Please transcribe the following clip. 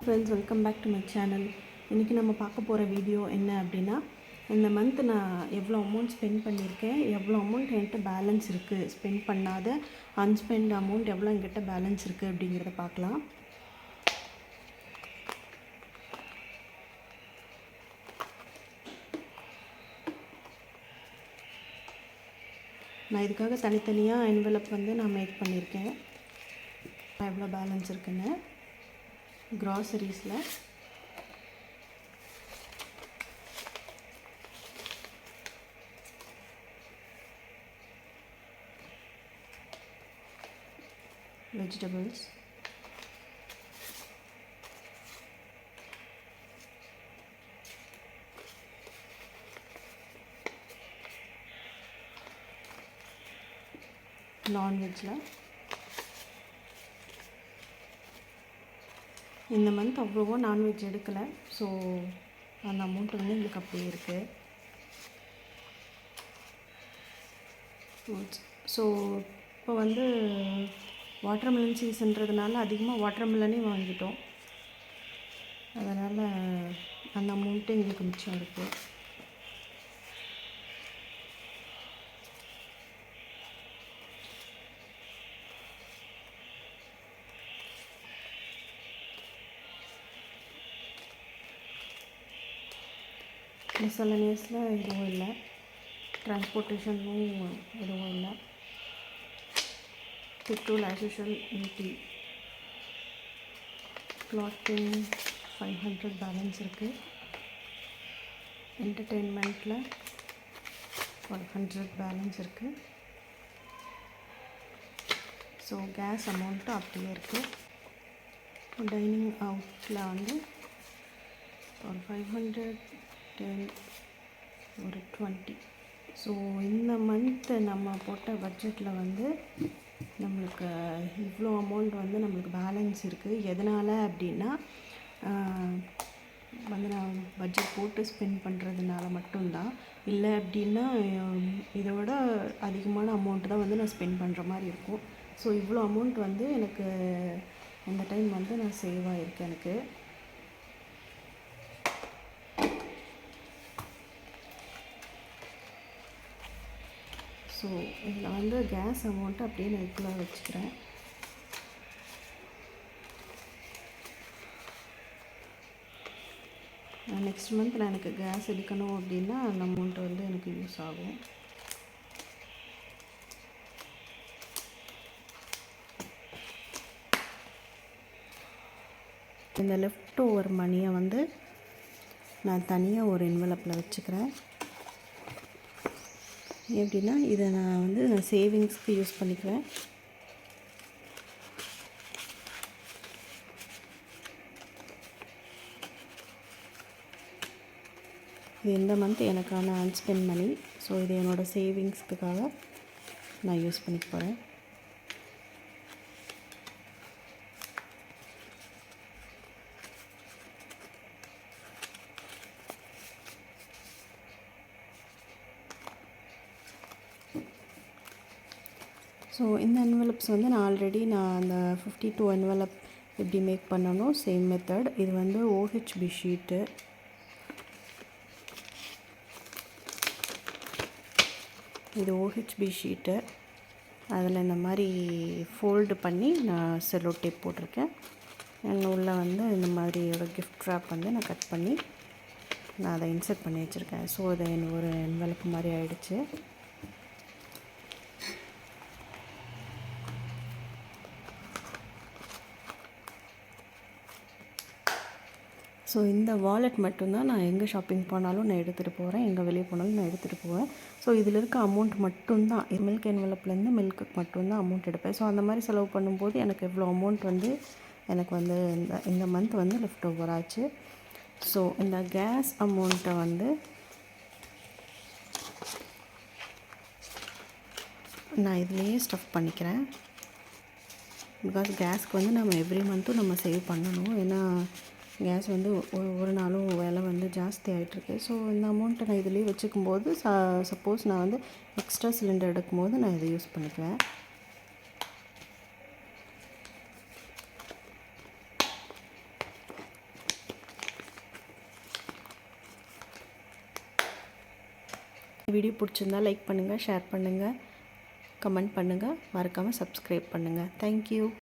Friends, welcome back to my channel. இன்றைக்கி நம்ம பார்க்க போகிற வீடியோ என்ன அப்படின்னா, இந்த மந்த் நான் எவ்வளோ அமௌண்ட் ஸ்பெண்ட் பண்ணியிருக்கேன், எவ்வளோ அமௌண்ட் என்கிட்ட பேலன்ஸ் இருக்குது, ஸ்பெண்ட் பண்ணாத அன்ஸ்பெண்ட் அமௌண்ட் எவ்வளோ என்கிட்ட பேலன்ஸ் இருக்குது அப்படிங்கிறத பார்க்கலாம். நான் இதுக்காக தனித்தனியாக என்வெலப் நான் மேக் பண்ணியிருக்கேன். எவ்வளோ பேலன்ஸ் இருக்குன்னு க்ராசரிஸில் vegetables, நான்வெஜ்ஜில் இந்த மந்த் அவ்வளோவா நான்வெஜ் எடுக்கலை. ஸோ அந்த அமௌண்ட் எங்களுக்கு அப்படியே இருக்குது. ஸோ இப்போ வாட்டர்மெலன் சீசன்றதுனால அதிகமாக வாட்டர்மெலனே வாங்கிட்டோம். அதனால் அந்த அமௌண்ட்டு எங்களுக்கு மிச்சம் இருக்குது. மிஸ்சலனியஸில் எதுவும் இல்லை, டிரான்ஸ்போர்ட்டேஷனும் எதுவும் இல்லை. Petrol as usual 80, clothing 500 balance இருக்குது. என்டர்டெயின்மெண்ட்டில் 100 பேலன்ஸ் இருக்குது. ஸோ கேஸ் அமௌண்ட்டு அப்படியே இருக்குது. டைனிங் அவுட்டில் ஒரு 500, 10, ஒரு 20. ஸோ இந்த மந்த்து நம்ம போட்ட பட்ஜெட்டில் நம்மளுக்கு இவ்வளோ அமௌண்ட் நம்மளுக்கு பேலன்ஸ் இருக்குது. எதனால் அப்படின்னா நான் பட்ஜெட் போட்டு ஸ்பெண்ட் பண்ணுறதுனால மட்டும்தான். இல்லை அப்படின்னா இதை விட அதிகமான அமௌண்ட் தான் நான் ஸ்பெண்ட் பண்ணுற மாதிரி இருக்கும். ஸோ இவ்வளோ அமௌண்ட் எனக்கு இந்த டைம் நான் சேவ் ஆகிருக்கு எனக்கு. ஸோ இதில் கேஸ் அமௌண்ட்டு அப்படியே நான் இதுக்குள்ளே வச்சுக்கிறேன். நெக்ஸ்ட் மந்த் நான் எனக்கு கேஸ் எடுக்கணும் அப்படின்னா அந்த அமௌண்ட்டு எனக்கு யூஸ் ஆகும். இந்த லெஃப்ட் ஓவர் மணியை நான் தனியாக ஒரு என்வலப்பில் வச்சுக்கிறேன். எப்படின்னா இதை நான் சேவிங்ஸ்க்கு யூஸ் பண்ணிக்குவேன். இது இந்த மந்த் எனக்கான அன்ஸ்பெண்ட் மணி. ஸோ இது என்னோடய சேவிங்ஸ்க்காக நான் யூஸ் பண்ணிக்க போகிறேன். ஸோ இந்த என்வலப்ஸ் நான் ஆல்ரெடி அந்த 52 என்வலப் எப்படி மேக் பண்ணணும், சேம் மெத்தட். இது OHB ஷீட்டு. இது OHB ஷீட்டு. அதில் இந்த மாதிரி ஃபோல்டு பண்ணி நான் செல்லோ டேப் போட்டிருக்கேன். என் உள்ள இந்த மாதிரி ஒரு கிஃப்ட் ராப் நான் கட் பண்ணி நான் அதை இன்சர்ட் பண்ணி வச்சுருக்கேன். ஸோ அது ஒரு என்வலப் மாதிரி ஆகிடுச்சு. ஸோ இந்த வாலெட் மட்டும்தான் நான் எங்கே ஷாப்பிங் போனாலும் நான் எடுத்துகிட்டு போகிறேன், எங்கே வெளியே போனாலும் நான் எடுத்துகிட்டு போவேன். ஸோ இதில் இருக்க அமௌண்ட் மட்டும்தான், மில்க் என்வலப்லேருந்து மில்க்குக்கு மட்டும்தான் அமௌண்ட் எடுப்பேன். ஸோ அந்த மாதிரி செலவு பண்ணும்போது எனக்கு எவ்வளோ அமௌண்ட் எனக்கு இந்த மந்த் லெஃப்ட் ஓவர் ஆச்சு. ஸோ இந்த கேஸ் அமௌண்ட்டை நான் இதுலேயே ஸ்டஃப் பண்ணிக்கிறேன். பிகாஸ் கேஸ்க்கு நம்ம எவ்ரி மந்த்தும் நம்ம சேவ் பண்ணணும். ஏன்னா கேஸ் ஒரு நாளும் விலை ஜாஸ்தி ஆகிட்டுருக்கு. ஸோ இந்த அமௌண்ட்டை நான் இதிலே வச்சுக்கும்போது சப்போஸ் நான் எக்ஸ்ட்ரா சிலிண்டர் எடுக்கும்போது நான் இதை யூஸ் பண்ணிக்குவேன். வீடியோ பிடிச்சிருந்தா லைக் பண்ணுங்கள், ஷேர் பண்ணுங்கள், கமெண்ட் பண்ணுங்கள், மறக்காமல் சப்ஸ்கிரைப் பண்ணுங்கள். தேங்க்யூ.